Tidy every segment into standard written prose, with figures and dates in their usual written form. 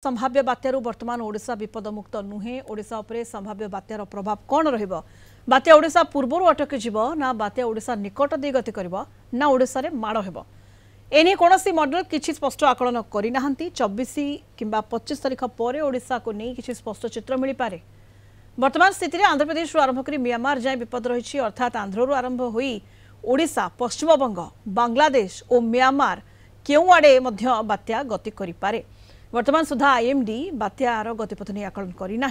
संभाव्य बात्यार वर्तमान ओडिशा विपदमुक्त नुहे। ओडिशा उपरे संभाव्य बात्यार प्रभाव कौन रहिबो? बात्या ओडिशा पूर्वरु अटकी जीव ना बात्या ओडिशा निकट दे गति करिबो ना ओडिशा रे माड़ हेबो? एने कोनोसी मॉडल किछि स्पष्ट आकलन करि नाहंती। 24 किंबा 25 तारिख पर ओडिशा को नै किछि स्पष्ट चित्र मिलि पारे। वर्तमान स्थिति रे आंध्र प्रदेश रु आरंभ करी म्यांमार जाय विपद रहिछि। अर्थात आंध्र रु आरंभ होई ओडिशा, पश्चिम बंग, बांग्लादेश और म्यांमार केउ आडे मध्य बात्या गति करि पारे। वर्तमान सुधा आईएमडी बात्यार गतिपथ नहीं आकलन करना।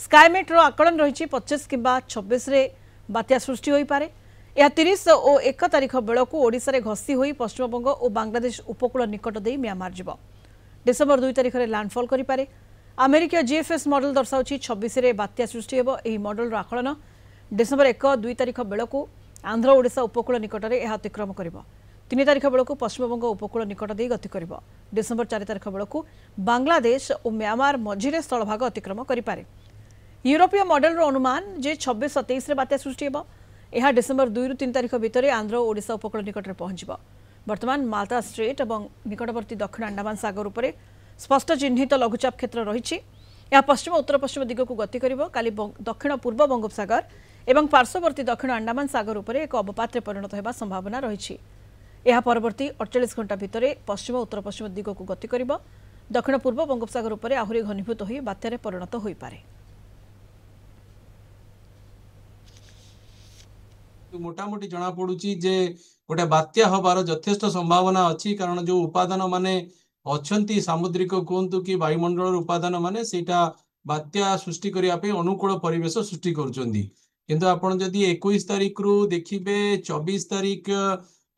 स्काईमेट आकलन रही 25 किंबा 26 रे बात्या सृष्टि हो पारे। यह 30 और 1 तारिख बेलू ओडिशा रे घसी होई पश्चिमबंग और बांग्लादेश उपकूल निकट दे म्यांमार जीव। डिसेम्बर 2 तारिख रे लैंडफॉल करि पारे। अमेरिका जीएफएस मॉडल दर्शाउछि 26 रे बात्या सृष्टि हेबो। एही मॉडल आकलन डिसेम्बर 1-2 तारिख बेलू आंध्र ओडिशा उपकूल निकट रे यह अतिक्रम करिबो। 3 तारिख बेलू पश्चिमबंग उपकूल निकट दे गति कर। डिसेम्बर 4 तारिख बेलू बांग्लादेश और म्यांमार मझिरे स्थलभाग अतिक्रम करें। यूरोपीय मॉडल अनुमान जे 26-27 बात्या सृष्टि हेबो। यह डिसेम्बर 2-3 तारिख भितर आंध्र ओडिशा उपकूल निकट में पहुंचब। वर्तमान माल्टा स्ट्रेट और निकटवर्ती दक्षिण अंडमान सागर उपर स्पष्ट चिन्हित लघुचाप क्षेत्र रही। यह पश्चिम उत्तर पश्चिम दिग को गति कर। काली दक्षिण पूर्व बंगोपसागर और पार्श्ववर्ती दक्षिण अंडमान सागर उपर एक अवपात परिणत होगा संभावना रही। यह परवर्ती 48 घंटा भितर पश्चिम उत्तर पश्चिम दिग को गति कर। दक्षिण पूर्व बंगोपसागर उपर आहुरी घनीभूत हो बात्यारे परिणत हो पारे। मोटामोटी जना पड़ुची जे गोटे बात्या हबार यथेष्ट संभावना अच्छी। कारण जो उपादान माने अच्छी सामुद्रिक कहतु कि वायुमंडल उपादान माने सेटा बात्या सृष्टि करने अनुकूल परिवेश सृष्टि करुँच। किंतु आपण जदि 21 तारिख रु देखिबे 24 तारिख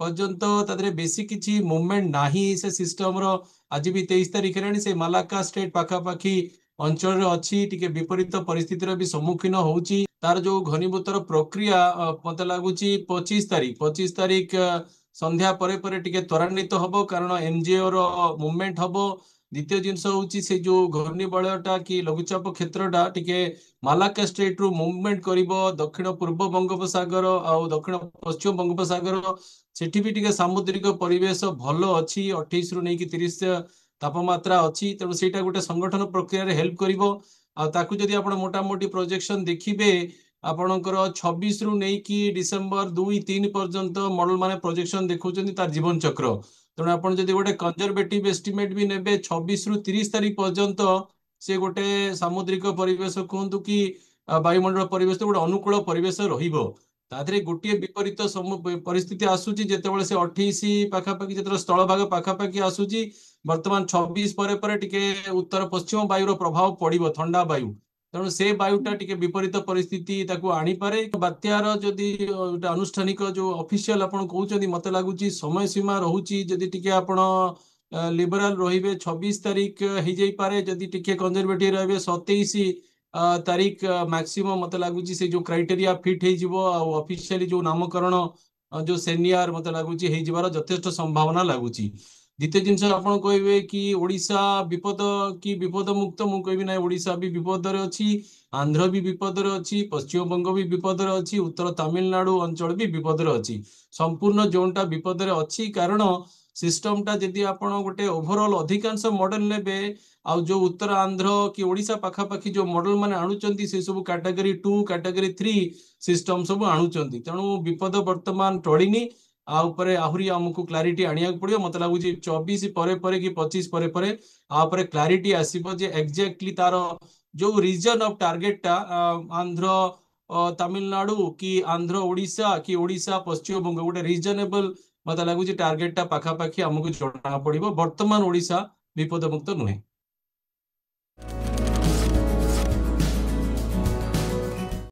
पर्यंत तादरे बेसी किछि मूवमेंट नाही। से सिस्टम रो आज भी 23 तारिख रे से मालाका स्टेट पाखापाखी अंचल अच्छी टिके विपरीत परिस्थितिर भी सम्मुखीन होउची। तार जो घनीभूतर प्रक्रिया मत लगुच 25 तारिख संध्या परे परे टिके त्वरान्वित हबो। कारण एमजीओ रो मूवमेंट हबो। द्वितीय जिनस होउची से जो घूर्णिबलयटा कि लघुचाप क्षेत्रटा टिके मालाका स्टेट रु मूवमेंट करिवो दक्षिण पूर्व बंगोपसागर और दक्षिण पश्चिम बंगोपसागर। सेठी भी टिके सामुद्रिक परिवेश भल अच्छी। 28 रु नहीं 30 तापमात्रा अच्छी। तेणु सेटा गोटे संगठन प्रक्रिया रे हेल्प करिवो। ताकू जदि आपण मोटामोटी प्रोजेक्शन देखिबे आपणकर 26 रु नहीं कि डिसेम्बर 2-3 पर्यंत मॉडल माने प्रोजेक्शन देखौचंदी तार जीवन चक्र। तेणु आपण जदि गोटे कंजर्वेटिव एस्टिमेट भी नेबे 26 रु 30 तारिख पर्यंत से गोटे सामुद्रिक परिवेश कहतु कि वायुमंडल परिवेश गोटे अनुकूल परिवेश रहिबो। तादरे गोटे विपरीत परिस्थिति आसूची जेतेबेले से 28 पाखापाखि जेतेबेले स्थल भाग पाखापाखि आसूची। वर्तमान 26 परे परे टिके उत्तर पश्चिम वायुर प्रभाव पड़िबो, ठंडा वायु। तेणु से वायुटा टिके विपरीत परिस्थिति ताकू आनी पारे। बात्यार जदि अनुष्ठानिक जो ऑफिशियल आपण कहउचंदी मते लागुची समय सीमा रहउची। जदि टिके आपण लिबरल रहिबे 26 तारिख हे जाई पारे। जदि टिके कंजर्वेटिव रहिबे 27 तारीख मैक्सिमम मत लगुच से जो क्राइटेरिया फिट हो ऑफिशियली जो नामकरण जो सेनियर मत लगुच यथेष्ट संभावना लगुच। द्वितीय जिनस आपन कहबे कि ओडिशा विपद कि विपद मुक्त मु कहबी ना। ओडिशा भी विपद रे अछि, आंध्र भी विपद रे अछि, पश्चिम बंग भी विपद रे अछि, उत्तर तमिलनाडु अंचल भी विपद रे अछि। संपूर्ण जोनटा विपद रे अछि। कारण सिस्टमटा जदि आपण गोटे ओवरऑल अधिकांश मॉडल नेबे आ जो उत्तर आंध्र कि ओडिशा पाखापाखि जो मॉडल माने आणुचंती से सब कैटेगरी 2 कैटेगरी 3 सिस्टम सब आणुचंती। तेणु विपद वर्तमान टळिनी आ ऊपर आहुरी हमकु क्लैरिटी आनिया पड़ियो। मत लागुची 24 परे परे कि 25 परे परे आ ऊपर क्लैरिटी आसीबो जे एग्जैक्टली तार जो रीजन ऑफ टारगेट टा आंध्र तमिलनाडु कि आंध्र ओडिशा कि ओडिशा पश्चिम बंग गोटे रीजनेबल मत लगुच टारगेट टा पाखापाखि हमकु जଣା पड़िबो। वर्तमान ओडिशा विपद मुक्त नुहे।